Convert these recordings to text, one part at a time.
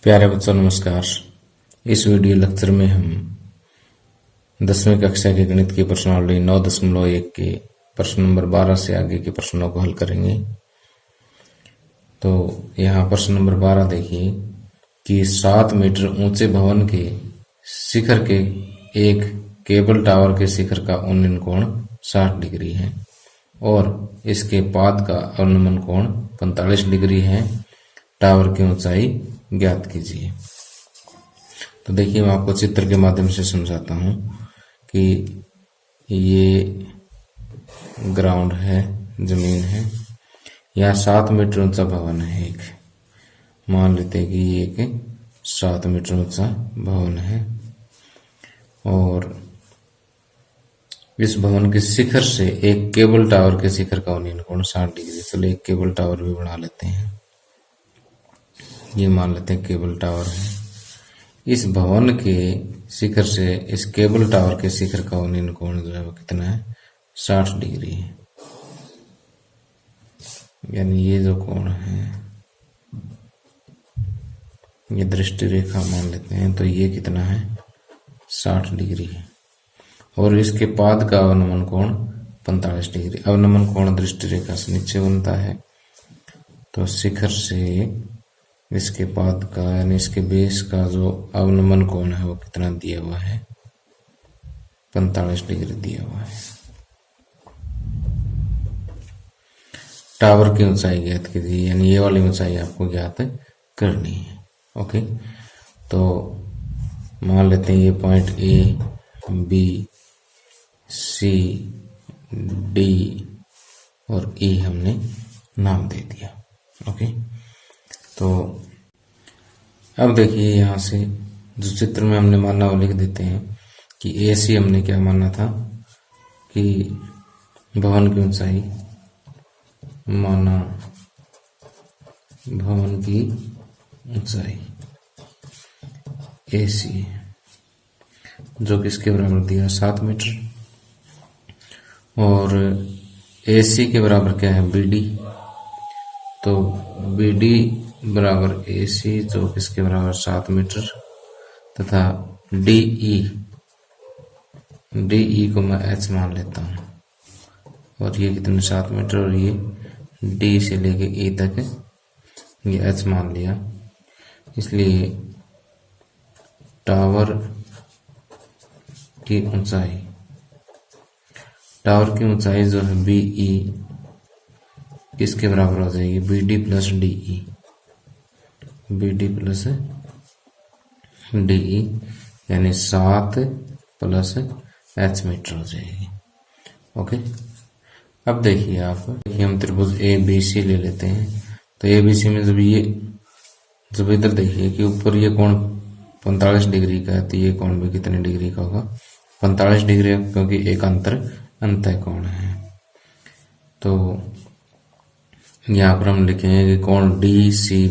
प्यारे बच्चों नमस्कार। इस वीडियो लेक्चर में हम 10वीं कक्षा के गणित की प्रश्नावली 9.1 के प्रश्न नंबर 12 से आगे के प्रश्नों को हल करेंगे। तो यहाँ प्रश्न नंबर 12 देखिए कि 7 मीटर ऊंचे भवन के शिखर के एक केबल टावर के शिखर का उन्नयन कोण 60 डिग्री है और इसके पाद का अवनमन कोण 45 डिग्री है। टावर की ऊंचाई ज्ञात कीजिए। तो देखिए मैं आपको चित्र के माध्यम से समझाता हूं कि ये ग्राउंड है, जमीन है, यहाँ 7 मीटर ऊंचा भवन है। एक मान लेते हैं कि ये एक 7 मीटर ऊंचा भवन है और इस भवन के शिखर से एक केबल टावर के शिखर का उन्नयन कोण 60 डिग्री। चलो एक केबल टावर भी बना लेते हैं। ये मान लेते हैं केबल टावर है। इस भवन के शिखर से इस केबल टावर के शिखर का उन्नयन कोण जो है वो कितना है, 60 डिग्री है। यानी ये जो कोण है, ये दृष्टि रेखा मान लेते हैं, तो ये कितना है, 60 डिग्री है और इसके पाद का अवनमन कोण 45 डिग्री। अवनमन कोण दृष्टि रेखा से नीचे बनता है, तो शिखर से इसके पाद का यानी इसके बेस का जो अवनमन कोण है वो कितना दिया हुआ है, 45 डिग्री दिया हुआ है। टावर की ऊंचाई ज्ञात कीजिए, यानी ये वाली ऊंचाई आपको ज्ञात करनी है। ओके, तो मान लेते हैं ये point A, B, C, D और ई हमने नाम दे दिया। ओके, तो अब देखिए यहाँ से जो चित्र में हमने माना वो लिख देते हैं कि ए सी हमने क्या माना था कि भवन की ऊंचाई, माना भवन की ऊंचाई ए सी जो किसके बराबर दिया, 7 मीटर, और ए सी के बराबर क्या है, बी डी। तो बी डी बराबर ए सी जो किसके बराबर 7 मीटर तथा डी ई को मैं एच मान लेता हूं और ये कितने 7 मीटर और ये डी से लेके ई तक ये एच मान लिया। इसलिए टावर की ऊंचाई जो है बी ई किसके बराबर हो जाएगी, B D plus D E, B D plus D E यानी 7 प्लस एच मीटर हो जाएगी। ओके, अब देखिए हम त्रिभुज ए बी सी ले लेते हैं। तो ए बी सी में जब इधर देखिए कि ऊपर ये कोण 45 डिग्री का है, तो ये कोण भी कितने डिग्री का होगा, 45 डिग्री, क्योंकि एक अंतः कोण है। तो यहाँ पर हम लिखेंगे कि कोण डी सी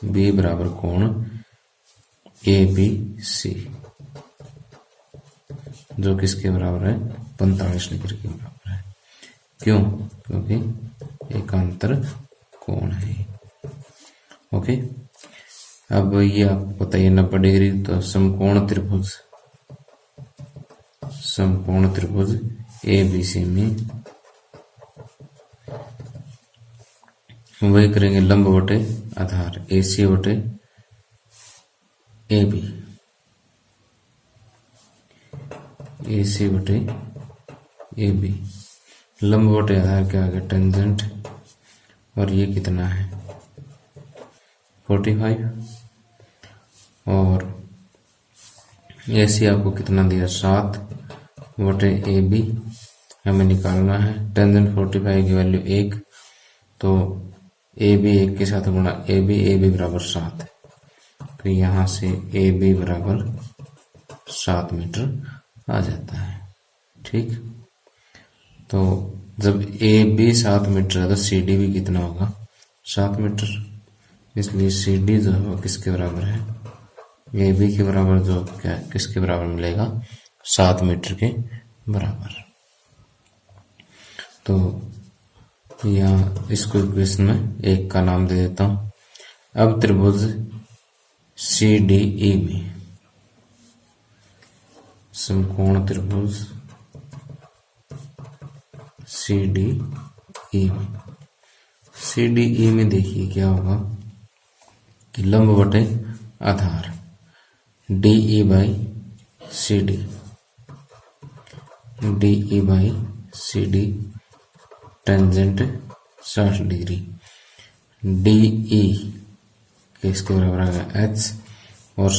बी बराबर कोण ए बी सी जो किसके बराबर है, 45 डिग्री के बराबर है। क्यों? क्योंकि एकांतर कोण है। ओके, अब ये आपको बताइए 90 डिग्री, तो समकोण त्रिभुज ए बी सी में वही करेंगे लंब बटे आधार, ए सी बटे ए बी, ए सी बटे ए बी। लंब बटे आधार क्या आ गया, टेंजेंट, और ये कितना है 45 और ए सी आपको कितना दिया, 7 बटे ए बी हमें निकालना है। टेंजेंट 45 की वैल्यू 1, तो ए बी 1 के साथ गुणा ए बी बराबर 7 है, तो यहाँ से ए बी बराबर 7 मीटर आ जाता है। ठीक, तो जब ए बी 7 मीटर है तो सी डी भी कितना होगा, 7 मीटर। इसलिए सी डी जो है वो किसके बराबर है, ए बी के बराबर, जो क्या किसके बराबर मिलेगा, 7 मीटर के बराबर। तो यहाँ इसको इक्वेशन में 1 का नाम दे देता हूं। अब त्रिभुज CDE में समकोण त्रिभुज CDE में देखिए क्या होगा कि लंब बटे आधार DE by CD tangent 60 degree, DE किसके बराबर आ गया H, और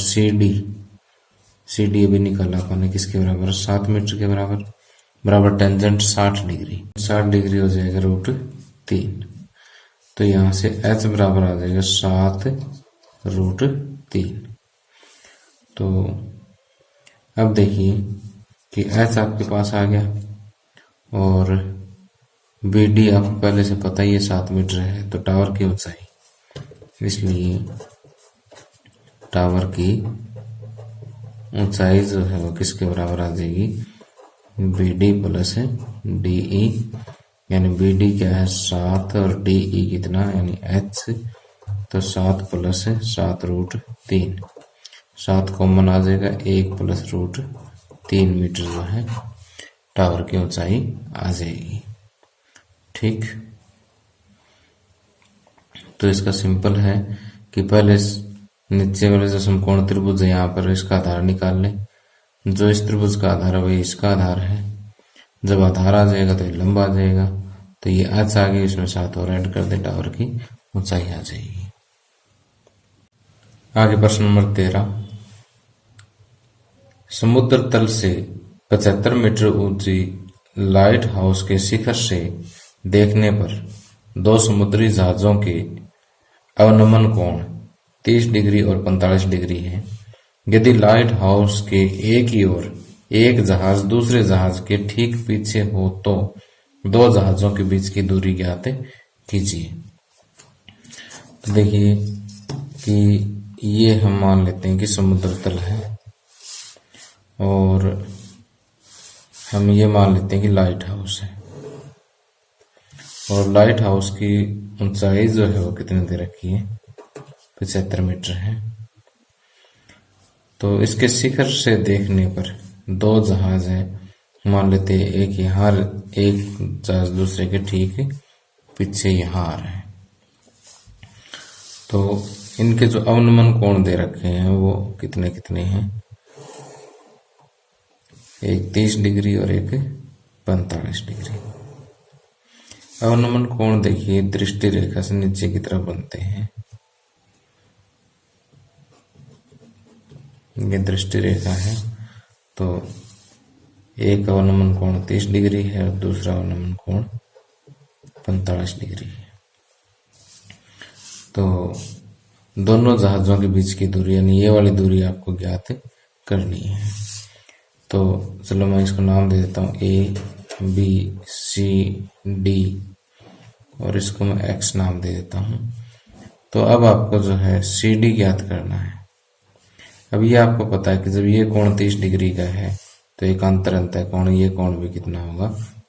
CD अभी निकाला अपन किसके बराबर 7 मीटर के बराबर टेंजेंट 60 डिग्री हो जाएगा √3। तो यहाँ से H बराबर आ जाएगा 7√3। तो अब देखिए कि H आपके पास आ गया और BD आपको पहले से पता ही है 7 मीटर है, तो टावर की ऊंचाई, इसलिए टावर की ऊंचाई जो है वो किसके बराबर आ जाएगी BD प्लस DE, यानी BD क्या है 7 और DE कितना यानी H, तो 7 प्लस 7√3, 7 कॉमन आ जाएगा 1 प्लस √3 मीटर जो है टावर की ऊंचाई आ जाएगी। ठीक, तो इसका सिंपल है कि पहले नीचे वाले जो समकोण त्रिभुज है यहाँ पर इसका आधार निकाल लें। जो इस त्रिभुज का आधार है वही इसका आधार है। जब आधार आ जाएगा तो ये लंब आ जाएगा, तो ये H आ गई, इसमें 7 और ऐड कर दे, टावर की ऊंचाई आ जाएगी। आगे प्रश्न नंबर 13, समुद्र तल से 75 मीटर ऊंची लाइट हाउस के शिखर से देखने पर 2 समुद्री जहाजों के अवनमन कोण 30 डिग्री और 45 डिग्री है। यदि लाइट हाउस के एक ही ओर एक जहाज दूसरे जहाज के ठीक पीछे हो तो 2 जहाजों के बीच की दूरी ज्ञात कीजिए। तो देखिए कि ये हम मान लेते हैं कि समुद्र तल है और हम ये मान लेते हैं कि लाइट हाउस है, और लाइट हाउस की ऊंचाई जो है वो कितने दे रखी है 75 मीटर है। तो इसके शिखर से देखने पर 2 जहाज है, मान लेते हैं एक यहाँ, एक जहाज दूसरे के ठीक पीछे यहाँ आ रहे हैं। तो इनके जो अवनमन कोण दे रखे हैं वो कितने कितने हैं, एक 30 डिग्री और एक 45 डिग्री। अवनमन कोण देखिए दृष्टि रेखा से नीचे की तरफ बनते हैं। ये दृष्टि रेखा है, तो एक अवनमन कोण 30 डिग्री है और दूसरा अवनमन कोण 45 डिग्री है। तो दोनों जहाजों के बीच की दूरी यानी ये वाली दूरी आपको ज्ञात करनी है। तो चलो मैं इसको नाम दे देता हूँ ABCD और इसको मैं X नाम दे देता हूँ। तो अब आपको जो है CD ज्ञात करना है। अब ये आपको पता है कि जब ये कोण 30 डिग्री का है तो एकांतर अंतः कोण ये कोण भी कितना होगा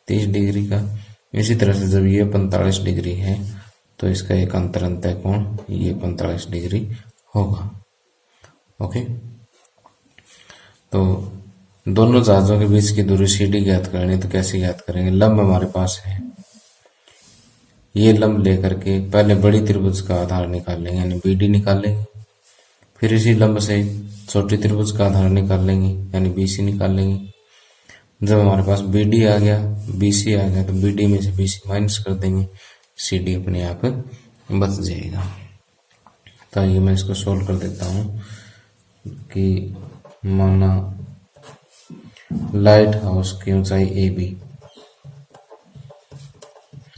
30 डिग्री का। इसी तरह से जब ये 45 डिग्री है तो इसका एकांतर अंतः कोण ये 45 डिग्री होगा। ओके, तो दोनों जहाजों के बीच की दूरी CD ज्ञात करनी, तो कैसे ज्ञात करेंगे। लंब हमारे पास है, ये लंब लेकर के पहले बड़ी त्रिभुज का आधार निकालेंगे यानी BD निकालेंगे, फिर इसी लंब से छोटी त्रिभुज का आधार निकाल लेंगे यानी BC निकाल लेंगे। जब हमारे पास BD आ गया BC आ गया तो BD में से BC माइनस कर देंगे, CD अपने आप बच जाएगा। तो ये मैं इसको सोल्व कर देता हूँ कि माना लाइट हाउस की ऊंचाई AB,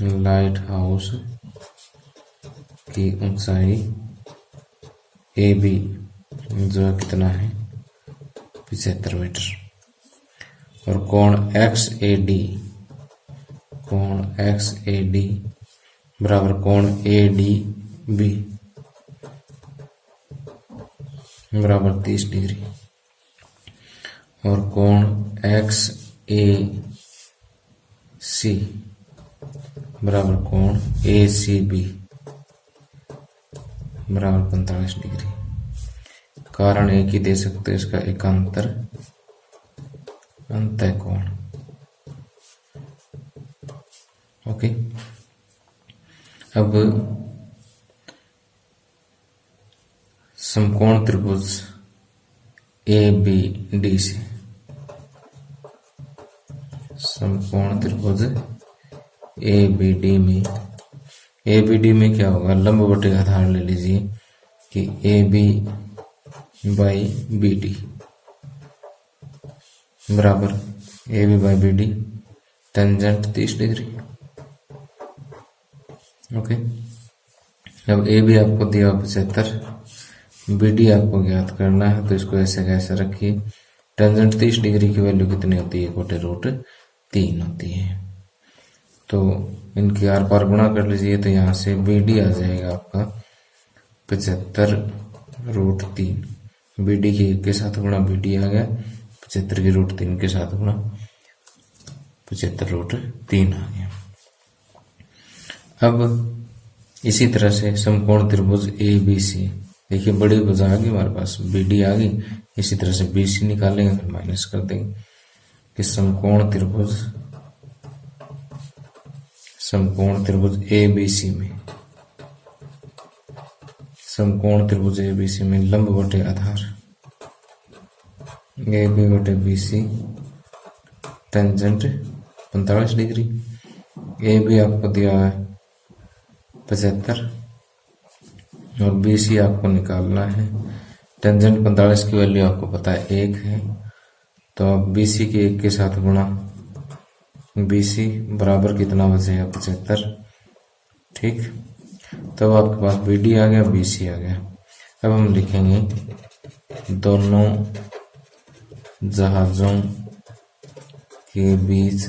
लाइट हाउस की ऊंचाई AB जो है कितना है 75 मीटर, और कोण XAD बराबर कोण ADB बराबर 30 डिग्री, और कोण XAC बराबर कोण ACB बराबर 45 डिग्री। कारण एक ही दे सकते हैं, इसका एकांतर अंतः कोण। ओके, अब समकोण त्रिभुज ABD से, समकोण त्रिभुज ABD में क्या होगा, लंब बटे आधार ले लीजिए कि AB बाई BD बराबर AB by BD, tangent 30 degree. Okay, अब AB आपको दिया 75, BD आपको ज्ञात करना है, तो इसको ऐसे कैसे रखिए, टेंजेंट 30 डिग्री की वैल्यू कितनी होती है, 1/√3 होती है। तो इनके आर पार गुणा कर लीजिए, तो यहाँ से BD आ जाएगा आपका 75√3, BD के 1 के साथ गुणा BD आ गया, 75 की √3 के साथ गुणा 75√3 आ गया। अब इसी तरह से समकोण त्रिभुज ABC, देखिए बड़ी भुजा आ गई हमारे पास, BD आ गई, इसी तरह से BC निकालेंगे, फिर माइनस कर देंगे कि समकोण त्रिभुज ABC में, समकोण त्रिभुज ABC में लंब बटे आधार AB बटे BC, टेंजेंट 45 डिग्री। AB आपको दिया है 75 और BC आपको निकालना है, टेंजेंट 45 की वैल्यू आपको पता है 1 है, तो अब BC के 1 के साथ गुणा BC बराबर कितना बचेगा, 75। ठीक, तब आपके पास BD आ गया, BC आ गया। अब हम लिखेंगे दोनों जहाजों के बीच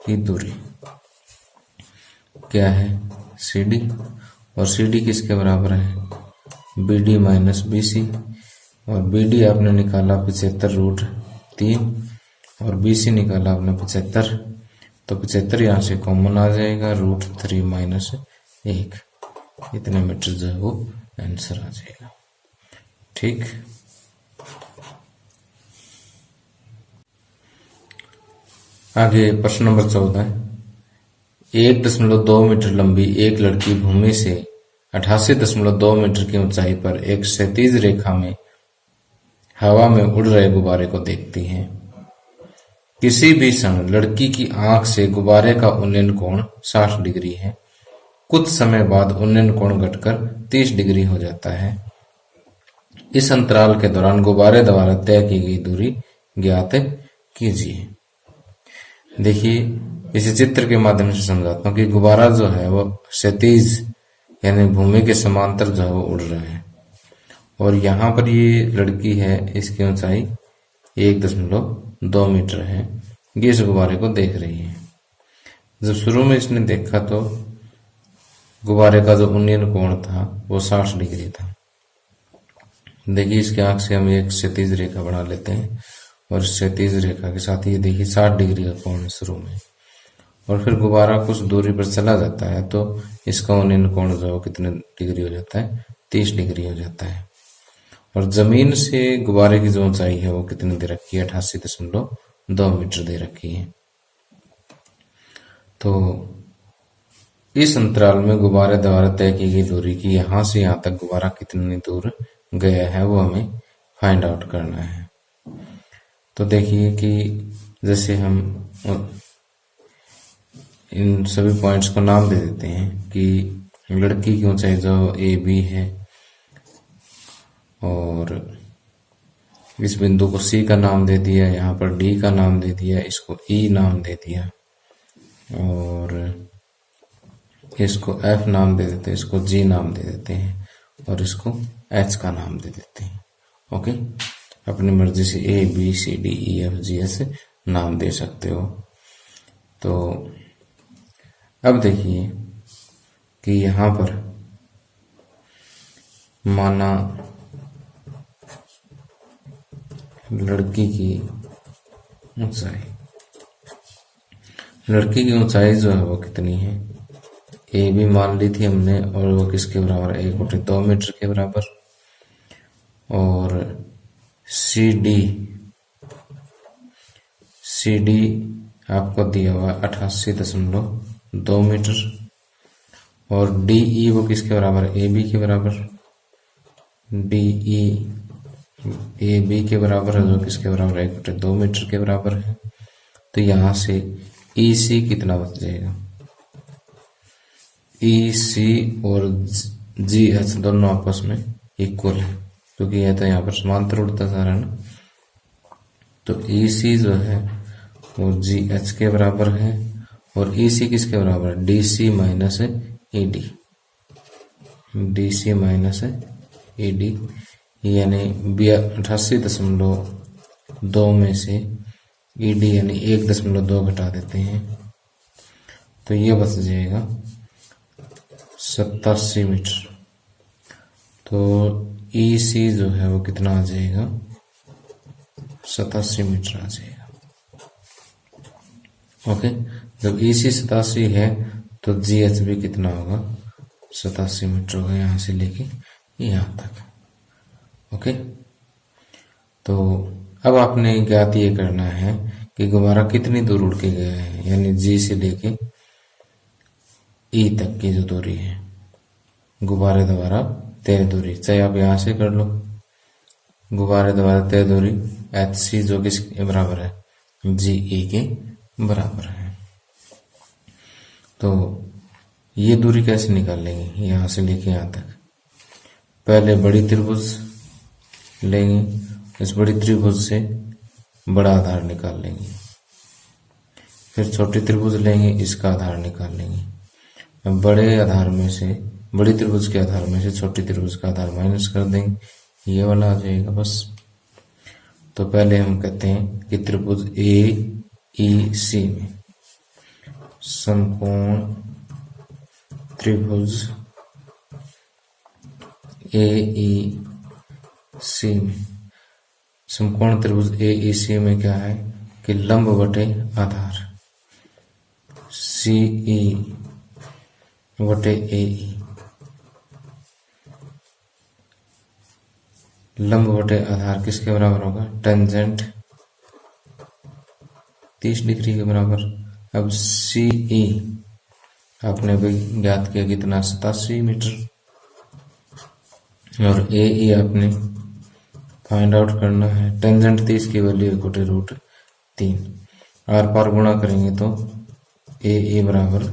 की दूरी क्या है, CD, और CD किसके बराबर है, BD माइनस BC, और BD आपने निकाला 75√3 और BC निकाला आपने 75, तो 75 यहाँ से कॉमन आ जाएगा, √3 माइनस 1, इतने मीटर जो है वो आंसर आ जाएगा। ठीक, आगे प्रश्न नंबर 14, 1.2 मीटर लंबी एक लड़की भूमि से 88.2 मीटर की ऊंचाई पर एक क्षैतिज रेखा में हवा में उड़ रहे गुब्बारे को देखती है। किसी भी क्षण लड़की की आंख से गुब्बारे का उन्नयन कोण 60 डिग्री है। कुछ समय बाद उन्नयन कोण घटकर 30 डिग्री हो जाता है। इस अंतराल के दौरान गुब्बारे द्वारा तय की गई दूरी ज्ञात कीजिए। देखिए, इस चित्र के माध्यम से समझाता हूँ कि गुब्बारा जो है वो क्षैतिज यानी भूमि के समांतर जो है वो उड़ रहा है, और यहाँ पर ये लड़की है, इसकी ऊंचाई 1.2 मीटर है, ये इस गुब्बारे को देख रही है। जब शुरू में इसने देखा तो गुब्बारे का जो उन्नयन कोण था वो 60 डिग्री था। देखिए, इसके आंख से हम एक क्षैतिज रेखा बना लेते हैं, और क्षैतिज रेखा के साथ ये देखिए 60 डिग्री का कोण है शुरू में, और फिर गुब्बारा कुछ दूरी पर चला जाता है तो इसका उन्नयन कोण जो कितने डिग्री हो जाता है, 30 डिग्री हो जाता है। और जमीन से गुब्बारे की जो ऊंचाई है वो कितनी दे रखी है, 88.2 मीटर दे रखी है। तो इस अंतराल में गुब्बारे द्वारा तय की गई दूरी की यहां से यहां तक गुब्बारा कितनी दूर गया है वो हमें फाइंड आउट करना है। तो देखिए कि जैसे हम इन सभी पॉइंट्स को नाम दे देते हैं कि लड़की की ऊंचाई जो AB है, और इस बिंदु को C का नाम दे दिया, यहाँ पर D का नाम दे दिया, इसको E नाम दे दिया, और इसको F नाम दे देते हैं, इसको G नाम दे देते हैं, और इसको H का नाम दे देते हैं। ओके, अपनी मर्जी से A B C D E F G ऐसे नाम दे सकते हो। तो अब देखिए कि यहाँ पर माना लड़की की ऊंचाई, लड़की की ऊंचाई जो है वो कितनी है, ए भी मान ली थी हमने, और वो किसके बराबर है, 1/2 मीटर के बराबर। और सी डी आपको दिया हुआ 88.2 मीटर। और डी ई वो किसके बराबर है, ए बी के बराबर। डी ई ए बी के बराबर है, जो किसके बराबर है, 1/2 मीटर के बराबर है। तो यहां से ई सी कितना बच जाएगा, ई सी और जी एच दोनों आपस में इक्वल है, क्योंकि यह तो यहाँ पर समांतर उड़ता जा रहा है ना। तो ई सी जो है वो जी एच के बराबर है, और ई सी किसके बराबर है, D C minus E D. D C minus E D, यानी 88.2 में से ई डी यानी 1.2 घटा देते हैं, तो ये बच जाएगा 87 मीटर। तो ई सी जो है वो कितना आ जाएगा, 87 मीटर आ जाएगा। ओके, जब ई सी 87 है तो जी एच भी कितना होगा, 87 मीटर होगा, यहां से लेके यहां तक। ओके, तो अब आपने ज्ञात ये करना है कि गुब्बारा कितनी दूर उड़ के गया है, यानी जी से लेके ई तक की जो दूरी है गुब्बारे द्वारा तय दूरी, चाहे आप यहां से कर लो, गुब्बारे द्वारा तय दूरी एच सी जो किसके बराबर है, जी ई के बराबर है। तो ये दूरी कैसे निकालेंगे, यहां से लेके यहां तक। पहले बड़ी त्रिभुज लेंगे, इस बड़ी त्रिभुज से बड़ा आधार निकाल लेंगे, फिर छोटी त्रिभुज लेंगे, इसका आधार निकाल लेंगे। बड़े आधार में से, बड़ी त्रिभुज के आधार में से छोटी त्रिभुज का आधार माइनस कर देंगे, ये वाला आ जाएगा बस। तो पहले हम कहते हैं कि त्रिभुज ए ई सी में समकोण त्रिभुज ए ई सी में, समकोण त्रिभुज ए ई सी में क्या है कि लंब बटे आधार सी ई बटे ए ई, लंब बटे आधार किसके बराबर होगा, टेंजेंट 30 डिग्री के बराबर। अब सी ई आपने भी ज्ञात किया कितना, 87 मीटर। और ए ई आपने फाइंड आउट करना है, टेंजेंट 30 की वैल्यू √3, आर पार गुणा करेंगे तो ए ई बराबर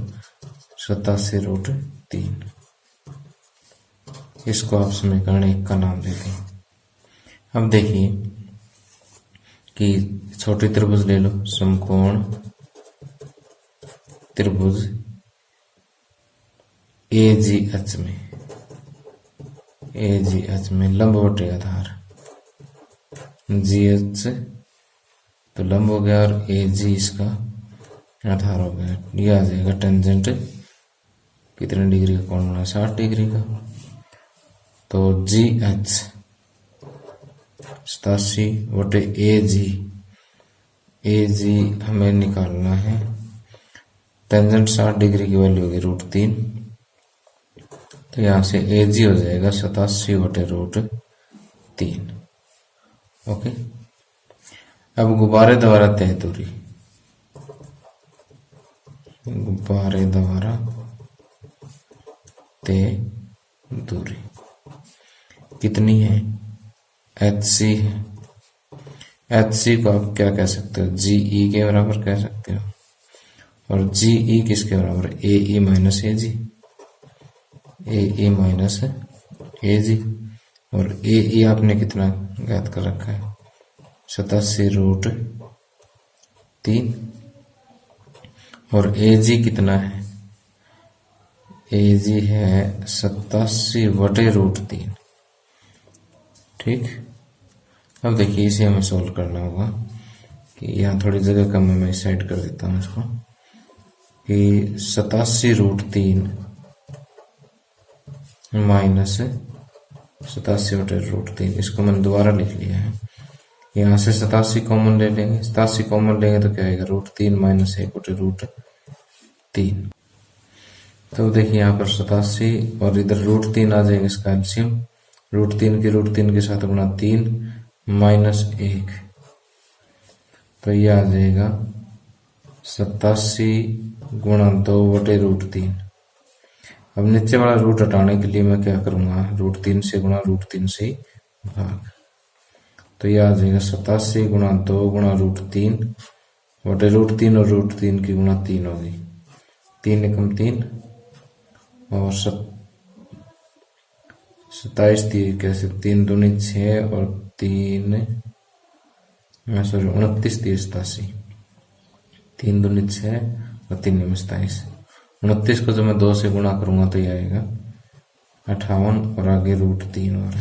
87√3। इसको आप समीकरण 1 का नाम देते हैं। अब देखिए कि छोटी त्रिभुज ले लो, समकोण त्रिभुज ए जी एच में लंब बटे आधार जी एच तो लंब हो गया, और ए जी इसका आधार हो गया। ये आ जाएगा टेंजेंट कितने डिग्री का कोण बना, 60 डिग्री का। तो जी एच 87 बटे ए जी हमें निकालना है, टेंजेंट 60 डिग्री की वैल्यू होगी √3, तो यहां से ए जी हो जाएगा 87 बटे √3। ओके, अब गुब्बारे द्वारा तय दूरी, गुब्बारे द्वारा तय दूरी कितनी है, एच सी है। एच सी को आप क्या कह सकते हो, जी ई के बराबर कह सकते हो, और जी ई किसके बराबर, ए ई माइनस ए जी, ए ई माइनस ए जी। और ए ई आपने कितना ज्ञात कर रखा है, 87√3, और ए जी कितना है, ए जी है 87/√3। ठीक, अब देखिए इसे हमें सोल्व करना होगा कि यहाँ थोड़ी जगह कम है, मैं इस साइड कर देता हूँ इसको, कि 87√3 माइनस 87/√3, इसको मैंने दोबारा लिख लिया है यहाँ से 87 कॉमन ले लेंगे, 87 कॉमन लेंगे तो क्या आएगा, √3 माइनस 1 बटे √3। तो देखिए यहाँ पर 87 और इधर √3 आ जाएंगे, इसका एलसीएम √3 के साथ गुणा 3 माइनस 1, तो ये आ जाएगा 87 गुणा 2 बटे √3। अब नीचे वाला रूट हटाने के लिए मैं क्या करूंगा, √3 से गुणा √3 से भाग, तो ये आ जाएगा 87 गुणा 2 गुणा √3 बटे √3 और √3 की गुणा 3 होगी, 3 एकम 3 और 27 कैसे 3 दूनी 6 और 29 87, 3 दूनी 6 और 3 27, 29 को जब मैं 2 से गुणा करूंगा तो ये आएगा 58 और आगे √3 और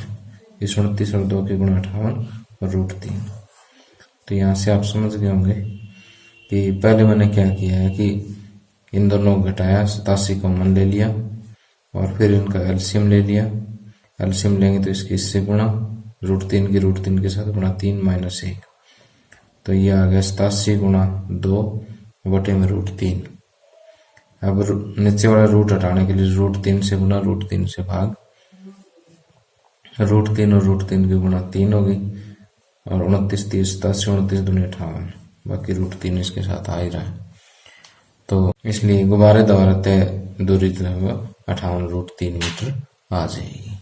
इस 29 और 2 के गुणा 58 और √3। तो यहाँ से आप समझ गए होंगे कि पहले मैंने क्या किया है कि इन दोनों को घटाया, 87 कॉमन ले लिया और फिर इनका एलसीएम ले लिया, एलसीएम लेंगे तो इसके इससे गुणा, √3 के साथ गुणा 3 माइनस 1, तो ये आ गया 87 गुणा 2 बटे में √3। अब नीचे वाला रूट हटाने के लिए √3 से गुणा √3 से भाग, √3 और √3 की गुणा 3 होगी और 29 30 87, 29 दूनी 58, बाकी √3 इसके साथ आ ही रहा है, तो इसलिए गुब्बारे द्वारा तय दूरी जो है 58 √3 मीटर आ जाएगी।